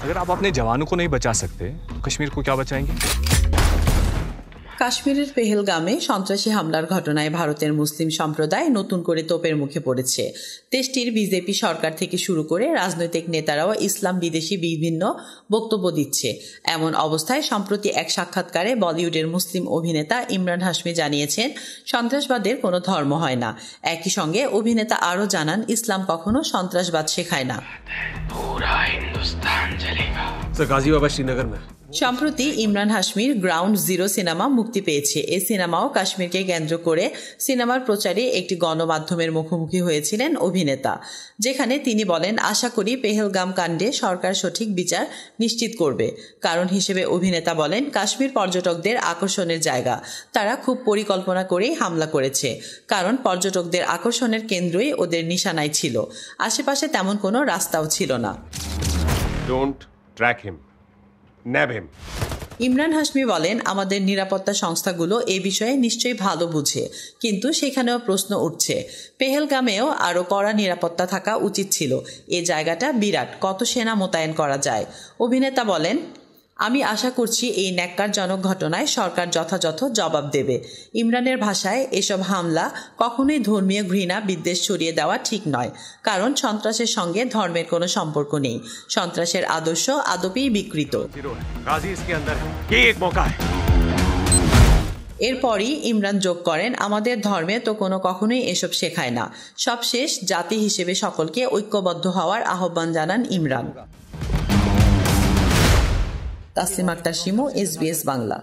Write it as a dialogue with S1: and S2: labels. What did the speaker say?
S1: अगर आप अपने जवानों को नहीं बचा सकते तो कश्मीर को क्या बचाएंगे?
S2: কাশ্মীরের পেহেলগামে সন্ত্রাসী হামলার ঘটনায় ভারতের মুসলিম সম্প্রদায় নতুন করে তোপের মুখে পড়েছে। দেশটির বিজেপি সরকার থেকে শুরু করে রাজনৈতিক নেতারাও ইসলাম বিদেশি বিভিন্ন বক্তব্য দিচ্ছে। এমন অবস্থায় সম্প্রতি এক সাক্ষাৎকারে বলিউডের মুসলিম অভিনেতা ইমরান হাশমি জানিয়েছেন, সন্ত্রাসবাদের কোনো ধর্ম হয় না। একই সঙ্গে অভিনেতা আরও জানান, ইসলাম কখনো সন্ত্রাসবাদ শেখায় না। সম্প্রতি ইমরান হাশমির গ্রাউন্ড জিরো সিনেমা মুক্তি পেয়েছে। এই সিনেমাও কাশ্মীরকে কেন্দ্র করে সিনেমার প্রচারে একটি গণমাধ্যমের মুখোমুখি হয়েছিলেন অভিনেতা, যেখানে তিনি বলেন, আশা করি পেহেলগাম কাণ্ডে সরকার সঠিক বিচার নিশ্চিত করবে। কারণ হিসেবে অভিনেতা বলেন, কাশ্মীর পর্যটকদের আকর্ষণের জায়গা, তারা খুব পরিকল্পনা করেই হামলা করেছে। কারণ পর্যটকদের আকর্ষণের কেন্দ্রই ওদের নিশানায় ছিল, আশেপাশে তেমন কোনো রাস্তাও ছিল না।
S3: Don't track him. Nab him.
S2: Imran Hashmi বলেন, আমাদের নিরাপত্তা সংস্থাগুলো এ বিষয়ে নিশ্চয়ই ভালো বুঝে, কিন্তু সেখানেও প্রশ্ন উঠছে। পেহেলগামেও আরও কড়া নিরাপত্তা থাকা উচিত ছিল। এ জায়গাটা বিরাট, কত সেনা মোতায়েন করা যায়। অভিনেতা বলেন, আমি আশা করছি এই ন্যাক্কারজনক ঘটনায় সরকার যথাযথ জবাব দেবে। ইমরানের ভাষায়, এসব হামলা কখনোই ধর্মীয় ঘৃণা বিদ্বেষ ছড়িয়ে দেওয়া ঠিক নয়, কারণ সন্ত্রাসের সঙ্গে ধর্মের কোনো সম্পর্ক নেই। সন্ত্রাসের আদর্শ আদপেই বিকৃত। এরপরই ইমরান যোগ করেন, আমাদের ধর্মে তো কখনোই এসব শেখায় না। সবশেষ জাতি হিসেবে সকলকে ঐক্যবদ্ধ হওয়ার আহ্বান জানান ইমরান। তাসলিমা আক্তার শিমু, SBS বাংলা।